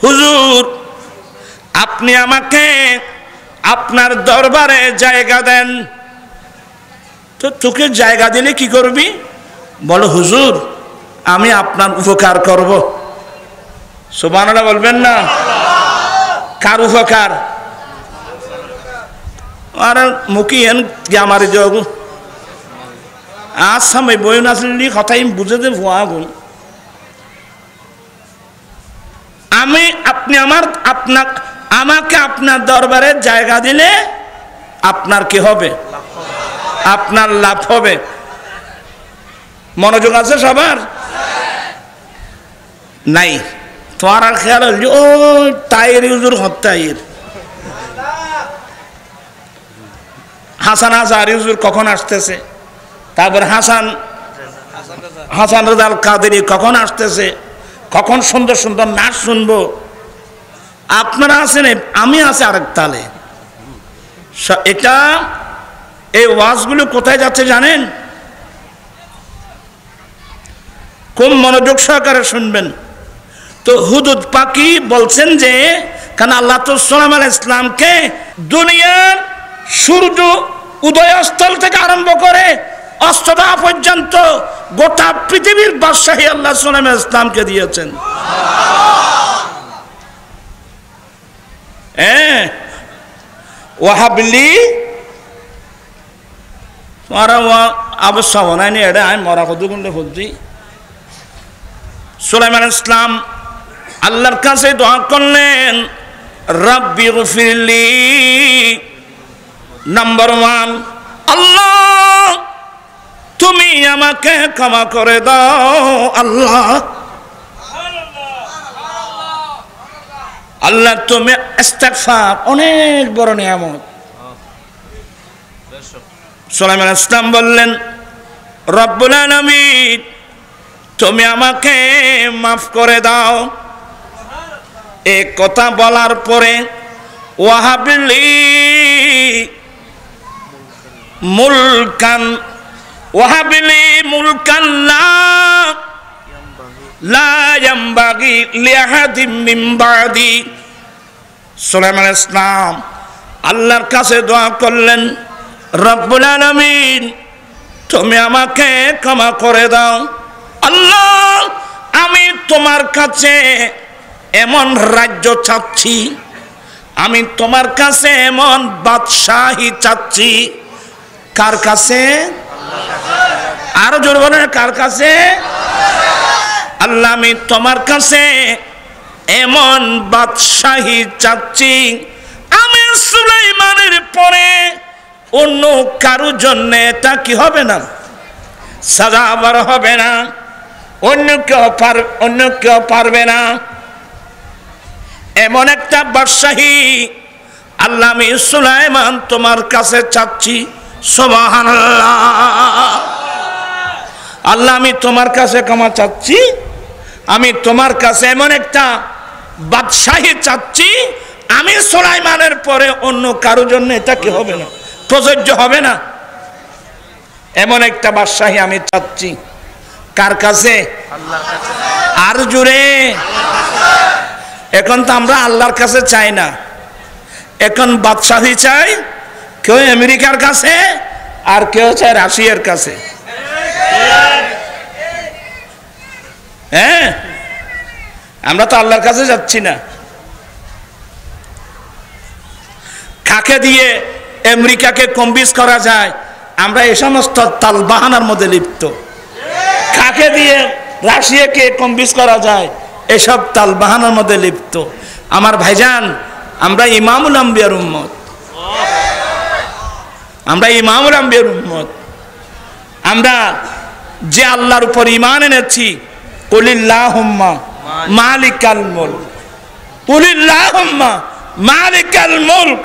হুজুর আপনি আমাকে আপনার দরবারে জায়গা দেন। তো তোকে জায়গা দিলে কি করবি? বলো হুজুর আমি আপনার উপকার করব। সুবহানাল্লাহ বলবেন না? কার উপকার? আর মুখি এন আমার যোগ আজ সামনে বই নাচলি কথাই বুঝে দে ভুয়া গুণ। আমি আপনি আমাকে আপনার দরবারে জায়গা দিলে আপনার কি হবে? আপনার লাভ হবে। মনোযোগ আছে সবার? নাই তোমার আর খেয়াল হল ও তাইর হুজুর হত্যাইর হাসান আজহারী হুজুর কখন আসতেছে, তারপর হাসান রাজাল কাদেরী কখন আসতেছে, কখন সুন্দর সুন্দর নাচ শুনবো। আপনারা আছেন, আমি আছি আরেক তালে। এটা এই ওয়াজগুলো কোথায় যাচ্ছে জানেন? খুব মনোযোগ সহকারে শুনবেন। তো হুদুদ পাকি বলছেন যে কারণ আল্লাহ তো সুলাইমান আলাইহিস সালামকে দুনিয়ার সূর্য উদয়স্থল থেকে আরম্ভ করে অস্তদা পর্যন্ত গোটা পৃথিবীর বাদশাহী আল্লাহ সুলাইমান আলাইহিস সালামকে দিয়েছেন। ওয়াহাবলি মারা অবস্থা বানায়নি এটা আমি মরা কত গুণে খুঁজছি। সুলাইমান আলাইহিস সালাম আল্লাহর কাছে দোয়া করলেন রাব্বি গফিরলি। নাম্বার 1 আল্লাহ তুমি আমাকে ক্ষমা করে দাও। আল্লাহ তুমি ইস্তিগফার অনেক বড় নিয়ামত। সুলাইমান আলাইহিস সালাম বললেন রব্বুল আলামিন তুমি আমাকে মাফ করে দাও। এই কথা বলার পরে ওয়াহাবলি মুলকান লা ইয়ামবাগি লিআহাদিম মিন বাদি। সুলাইমান আলাইহিস সালাম আল্লাহর কাছে দোয়া করলেন রব্বুল আলামিন তুমি আমাকে ক্ষমা করে দাও। আল্লাহ আমি তোমার কাছে এমন রাজ্য চাচ্ছি, আমি তোমার কাছে এমন বাদশাহী চাচ্ছি। কার কাছে? আরো জোরে বলেন কার কাছে? আল্লাহ আমি তোমার কাছে এমন বাদশাহী চাচ্ছি আমি সুলাইমানের পরে অন্য কারো জন্য এটা কি হবে না, সাজাবার হবে না, অন্য কেউ পারবে না। এমন একটা বাদশাহী আল্লাহ আমি সুলাইমান তোমার কাছে চাচ্ছি। সুবহানাল্লাহ। আল্লাহ আমি তোমার কাছে ক্ষমা চাচ্ছি, আমি তোমার কাছে এমন একটা বাদশাহী চাচ্ছি আমি সুলাইমানের পরে অন্য কারো জন্য এটা কি হবে না, প্রযোজ্য হবে না। এমন একটা বাদশাহী আমি চাচ্ছি। কার কাছে? আল্লাহর কাছে। আর জোরে। এখন তো আমরা আল্লাহর কাছে চাই না, এখন বাদশাহী চাই। কেউ আমেরিকার কাছে আর কেউ চায় রাশিয়ার কাছে। হ্যাঁ, আমরা তো আল্লাহর কাছে যাচ্ছি না। কাকে দিয়ে আমেরিকাকে কনভিন্স করা যায় আমরা এই সমস্ত তালবাহানার মধ্যে লিপ্ত। কাকে দিয়ে রাশিয়াকে কনভিন্স করা যায় এসব তালবাহানার মধ্যে লিপ্ত। আমার ভাইজান আমরা ইমামুল আম্বিয়ার উম্মত, আমরা ইমামুল আম্বিয়ার উম্মত। আমরা যে আল্লাহর উপর ঈমান এনেছি কুলিল্লাহুম্মা মালিকাল মুলক, কুলিল্লাহুম্মা মালিকাল মুলক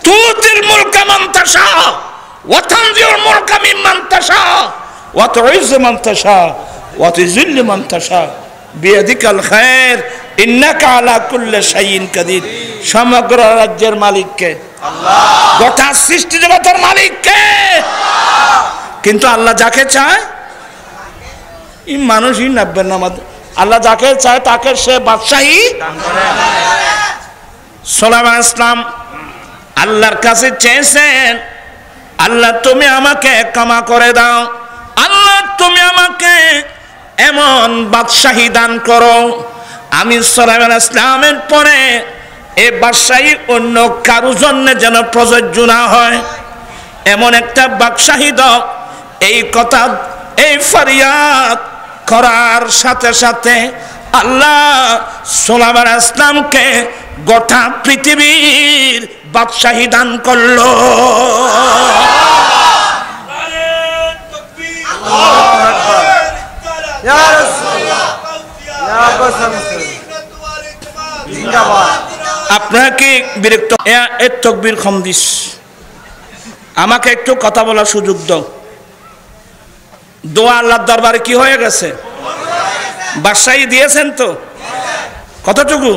তুতিল মুলকা মান তাশা ওয়া তানজিউল মুলকা মিম্মান তাশা ওয়া তুইজ্জু মান তাশা ওয়া তুযিল্লু মান তাশা বিয়াদিকাল খায়র ইন্নাকা আলা কুল্লি শাইইন কাদির। সমগ্র রাজ্যের মালিক কে? আল্লাহ। গোটা সৃষ্টি জগতের মালিক কে? আল্লাহ। কিন্তু আল্লাহ যাকে চায় এই মানুষই নাববেন না আল্লাহ যাকে চায় তাকে সে বাদশাহী দান করে। সুলাইমান ইসলাম আল্লাহর কাছে চেয়েছেন, আল্লাহ তুমি আমাকে ক্ষমা করে দাও, আল্লাহ তুমি আমাকে এমন বাদশাহী দান করো আমি সুলাইমান ইসলামের পরে এই বাদশাহী অন্য কারো জন্য যেন প্রযোজ্য না হয়, এমন একটা বাদশাহী দাও। এই কথা এই ফরিয়াদ করার সাথে সাথে আল্লাহ সুলাইমান ইসলামকে গোটা পৃথিবীর বাদশাহী দান করলো। আপনারা কি বিরক্ত? এর তকবীর কম দিস, আমাকে একটু কথা বলার সুযোগ দাও। দোয়া আল্লাহর দরবারে কি হয়ে গেছে? বাদশাহী দিয়েছেন তো? কতটুকু?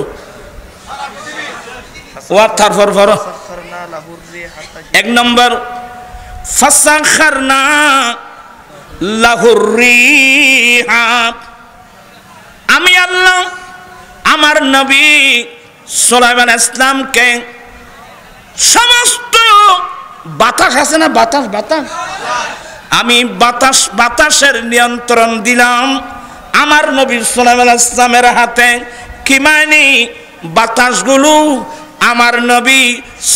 এক নম্বর ফাসাখারনা লাহুর রিহা, আমি আল্লাহ আমার নবী সুলাইমান ইসলামকে সমস্ত বাতাস আছে না, বাতাস বাতাস, আমি বাতাসের নিয়ন্ত্রণ দিলাম আমার নবী সুলাইমান ইসলামের হাতে। কি মানে? বাতাসগুলো আমার নবী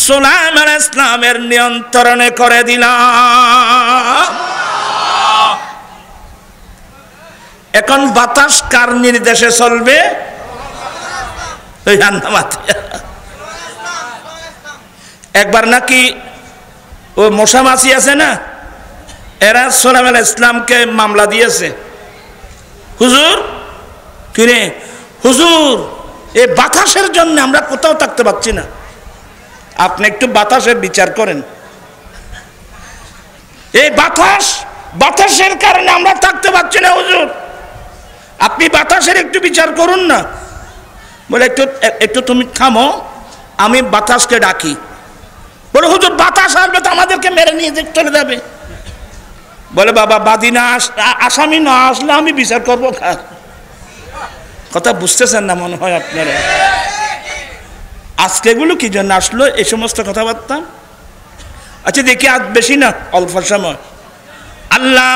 সুলাইমান ইসলামের নিয়ন্ত্রণে করে দিলাম। এখন বাতাস কার নির্দেশে চলবে? একবার নাকি ও মশা মাছি আছে না, এরা সুলাইমান ইসলামকে মামলা দিয়েছে, হুজুর কিরে হুজুর এই বাতাসের জন্য আমরা কোথাও থাকতে পারছি না, আপনি একটু বাতাসের বিচার করেন। এই বাতাসের কারণে আমরা থাকতে পারছি না হুজুর, আপনি বাতাসের একটু বিচার করুন না। বলে একটু তুমি থামো, আমি বাতাসকে ডাকি। বলে হুজুর বাতাস আসবে তো আমাদেরকে মেরে নিয়ে চলে যাবে। বলে বাবা বাদী না আসামি না আসলে আমি বিচার করবো কার? কথা বুঝতেছেন না মনে হয় আপনারা। আজকে এগুলো কি জন্য আসলো এই সমস্ত কথাবার্তা? আচ্ছা দেখি আজ বেশি না অল্প সময়। আল্লাহ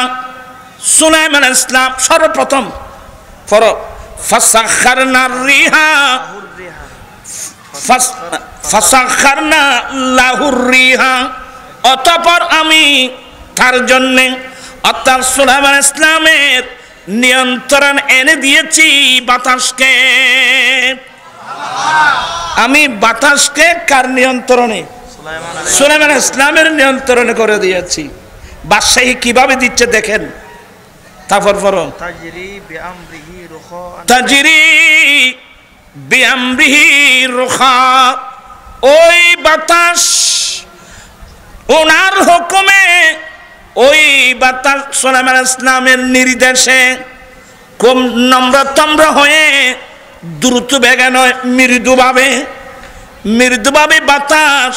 সুলাইমান ইসলাম সর্বপ্রথম ফাসাখারনা রিহা ফাসাখারনা লাহুর রিহা, অতঃপর আমি তার জন্য অর্থাৎ সুলাইমান ইসলামের নিয়ন্ত্রণ এনে দিয়েছি বাতাসকে। আমি বাতাসকে কার নিয়ন্ত্রণে? সুলাইমান ইসলামের নিয়ন্ত্রণে করে দিয়েছি। বাদশাহী কিভাবে দিচ্ছে দেখেন। তারপর তাজরি বিআমরিহি রুখা, ওই বাতাস ওনার হুকুমে, ওই বাতাস সুলাইমান ইসলামের নির্দেশে খুব নম্রতম্র হয়ে দ্রুত বেগে নয় মৃদুভাবে বাতাস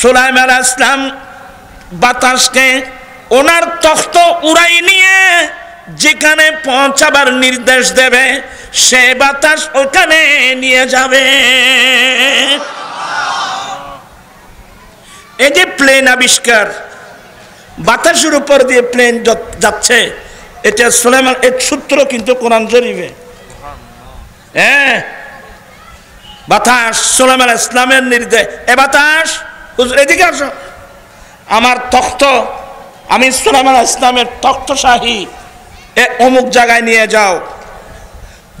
সুলাইমান ইসলাম বাতাসকে ওনার তখ্ত উড়াই নিয়ে যেখানে পৌঁছাবার নির্দেশ দেবে সে বাতাস ওখানে নিয়ে যাবে। এই যে প্লেন আবিষ্কার, বাতাসের উপর দিয়ে প্লেন যাচ্ছে, এটা সুলাইমান এর সূত্র কিন্তু কোরআন শরীফে। হ্যাঁ, বাতাস সুলাইমান ইসলামের নির্দেশ। এ বাতাস এদিকে আসো, আমার তখ্ত, আমি সুলাইমান ইসলামের তখ্তশাহী অমুক জায়গায় নিয়ে যাও,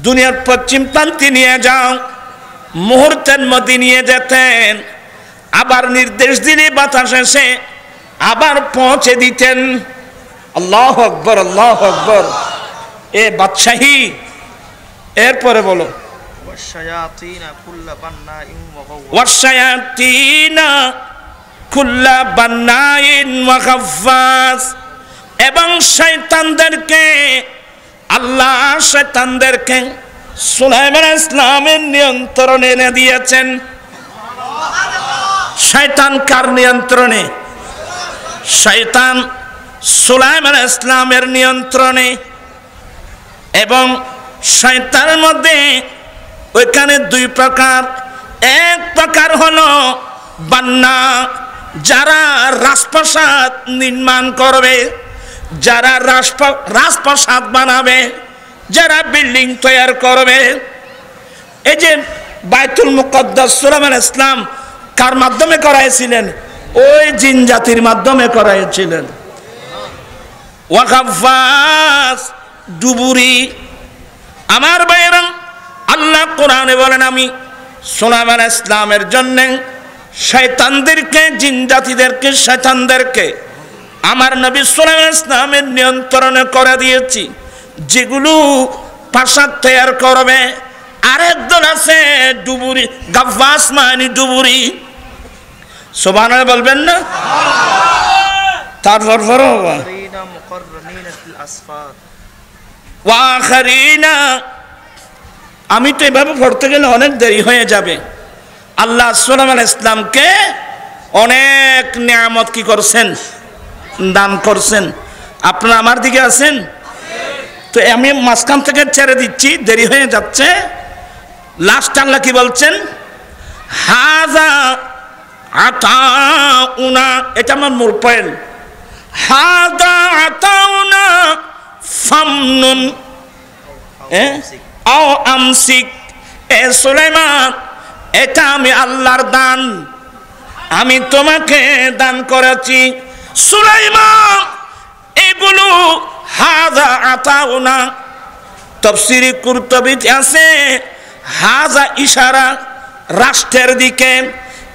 দুনিয়ার পশ্চিম প্রান্তে নিয়ে যাও। মুহূর্তের মধ্যে নিয়ে যেতেন, আবার নির্দেশ দিলে বাতাস এসে আবার পৌঁছে দিতেন। আল্লাহু আকবার, আল্লাহু আকবার। এ বাদশাহী। এরপরে বলো ওয়াশায়াতিনা কুল্লা বান্নাইন ওয়া গাফফাস, এবং শয়তানদেরকে আল্লাহ শয়তানদেরকে সুলাইমান ইসলামের নিয়ন্ত্রণে এনে দিয়েছেন। শয়তান কার নিয়ন্ত্রণে? শয়তান সুলাইমান ইসলামের নিয়ন্ত্রণে। এবং শয়তানের মধ্যে ওইখানে দুই প্রকার। এক প্রকার হলো বান্না, যারা রাজপ্রাসাদ নির্মাণ করবে, যারা রাজপ্রাসাদ বানাবে, যারা বিল্ডিং তৈরি করবে। এই যে বাইতুল মুকদ্দাস সুলাইমান আলাইহিস সালাম কার মাধ্যমে করাইছিলেন? ওই জিন জাতির মাধ্যমে করাইছিলেন। ওয়াকাফাস ডুবুরি। আমার ভাইয়েরা, আল্লাহ কোরআনে বলেন, আমি সুলাইমান আলাইহিস সালামের জন্য শয়তানদেরকে, জিন জাতিদেরকে, শয়তানদেরকে আমার নবী সুলাইমান আলাইহিস সালামের নিয়ন্ত্রণে করে দিয়েছি। যেগুলো প্রাসাদ তৈরি করবে, আরেক দল আছে ডুবুরি, গাফফাস মানে ডুবুরি। সুবহানাল্লাহ বলবেন না? তারপর ওয়াখারিনা, আমি তো এভাবে পড়তে গেলে অনেক দেরি হয়ে যাবে। আল্লাহ সুলাইমান আলাইহিস সালামকে অনেক নিয়ামত কি করছেন? দান করছেন। আপনারা আমার দিকে আছেন তো? আমি মাঝখান থেকে ছেড়ে দিচ্ছি, দেরি হয়ে যাচ্ছে। লাস্ট আল্লাহ কি বলছেন? হাযা আতাউনা, এটা আমার মূল পয়েন্ট। হাযা আতাউনা ফামনুন আও আমসিক। এ সুলাইমান, এটা আমি আল্লাহর দান, আমি তোমাকে দান করেছি। সুলাইমান, এগুলো হাযা আতাউনা, তাফসীরে কুরতুবীতে আছে হাযা ইশারা রাষ্ট্রের দিকে।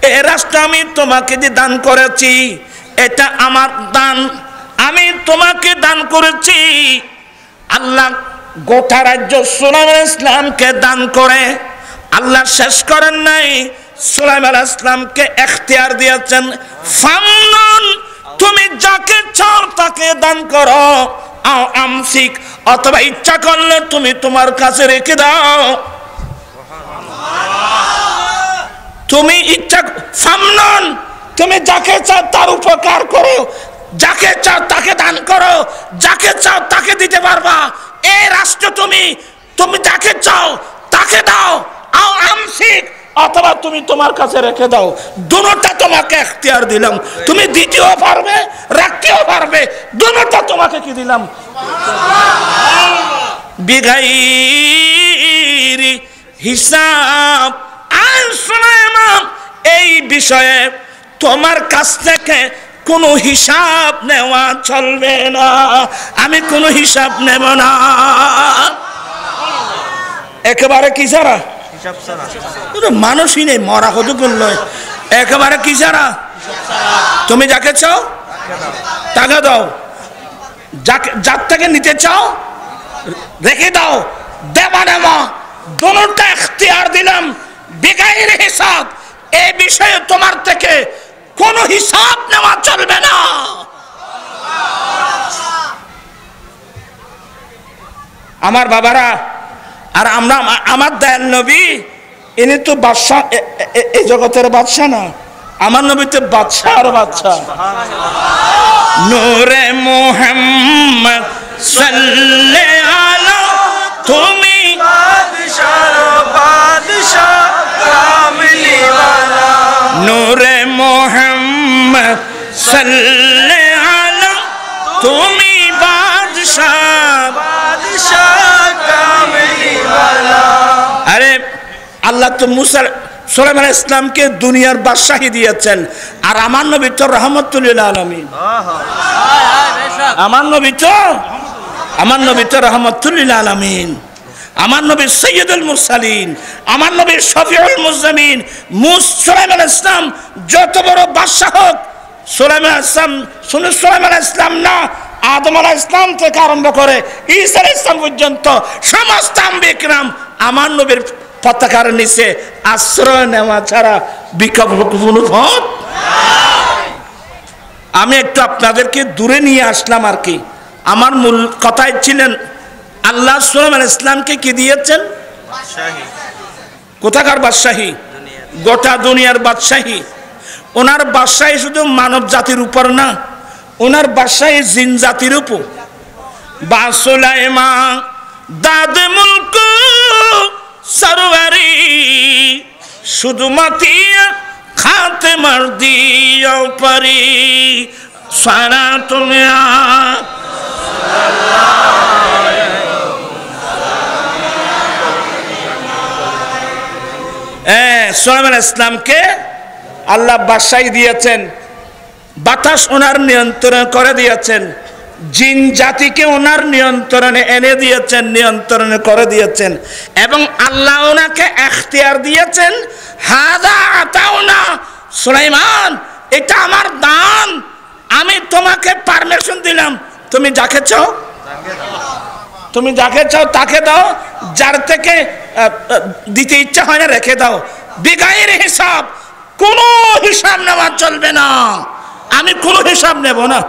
এই রাষ্ট্র আমি তোমাকে যে দান করেছি, এটা আমার দান, আমি তোমাকে দান করেছি। আল্লাহ গোটা রাজ্য সুলাইমান আলাইহিস সালামকে দান করে আল্লাহ শেষ করেন নাই। সুলাইমান আলাইহিস সালামকে এখতিয়ার দিয়েছেন, ফামনুন, তুমি যাকে চাও তাকে দান করো, আও আমসিক, অথবা ইচ্ছা করলে তুমি তোমার কাছে রেখে দাও। তুমি ইচ্ছা, ফামনুন, তুমি যাকে চাও তার উপকার করো, যাকে চাও তাকে দান করো, যাকে চাও তাকে দিতে পারবা। এই রাষ্ট্র তুমি যাকে চাও তাকে দাও, আও আমসিক, অথবা তুমি তোমার কাছে রেখে দাও। দুটোটা তোমাকে এখতিয়ার দিলাম, তুমি দিতেও পারবে, রাখতেও পারবে, দুটোটা তোমাকে কি দিলাম? বিগাইরি হিসাব। আর সুলাইমান, এই বিষয়ে তোমার কাছ থেকে কোনো হিসাব নেওয়া চলবে না, আমি কোনো হিসাব নেব না। একেবারে কি ছাড়া? মানুষই নেই, মরা কতক্ষণ নয়, একেবারে কি ছাড়া? তুমি যাকে চাও তাকে দাও, যার থেকে নিতে চাও রেখে দাও। দেবা নেওয়া দুটোটা এখতিয়ার দিলাম, বেগাইর হিসাব। এই বিষয়ে তোমার থেকে কোনো হিসাব নেওয়া চলবে না। আমার বাবারা, আর আমরা, আমার দয়াল নবী, ইনি তো বাদশা, এই জগতের বাদশা না, আমার নবী তো বাদশা আর বাদশা। নূরে মুহাম্মদ সাল্লাল্লাহু আলা, তুমি বাদশার বাদশা কামলি ওয়ালা। নূরে মুহাম্মদ সাল্লাল্লাহু আলা, তুমি বাদশা বাদশা কামলি ওয়ালা। আরে আল্লাহ তো মুসা সুলাইমান আলাইহিস সালামকে দুনিয়ার বাদশাহী দিয়েছেন, আর আমার নবী তো রাহমাতুল লিল আলামিন। আমার নবী তো রাহমাতুল লিল আলামিন, আমার নবী সাইয়্যিদুল মুরসালিন, আমার নবী শফিউল মুজজামিন। সুলাইমান আলাইহিস সালাম যত বড় বাদশা হোক, সুলাইমান আলাইহিস সালাম, শুধু সুলাইমান আলাইহিস সালাম না, আদম আলাইহিস সালাম থেকে আরম্ভ করে ঈসা আলাইহিস সালাম পর্যন্ত সমস্ত আম্বিয়া কিরাম আমার নবীর পতাকার নিচে আশ্রয় নেওয়া ছাড়া বিকল্প কোনো পথ। আমি একটু আপনাদেরকে দূরে নিয়ে আসলাম আর কি। আমার মূল কথাই ছিলেন, আল্লাহ সুলাইমান আলাইহিস সালামকে কি দিয়েছেন? কোথাকার বাদশাহী? গোটা দুনিয়ার বাদশাহী। ওনার বাদশাহী শুধু মানব জাতির উপর না, ওনার বাদশাহী জিন জাতির উপর। বা সুলাইমান দাদ মুলক সরওয়ারি শুধু মাতিয়া খাতে মার দিও পারি সারা তুমি সুলাইমান ইসলামকে আল্লাহ বাদশাহী দিয়েছেন, বাতাস ওনার নিয়ন্ত্রণ করে দিয়েছেন, জিন জাতিকে ওনার নিয়ন্ত্রণে এনে দিয়েছেন, নিয়ন্ত্রণে করে দিয়েছেন, এবং আল্লাহ ওনাকে এখতিয়ার দিয়েছেন, হাদা আতাউনা সুলাইমান, এটা আমার দান, আমি তোমাকে পারমিশন দিলাম, তুমি যাকে চাও তাকে দাও, যার থেকে দিতে ইচ্ছা হয় না রেখে দাও, বিগাইর হিসাব, কোনো হিসাব নেওয়া চলবে না, আমি কোনো হিসাব নেব না।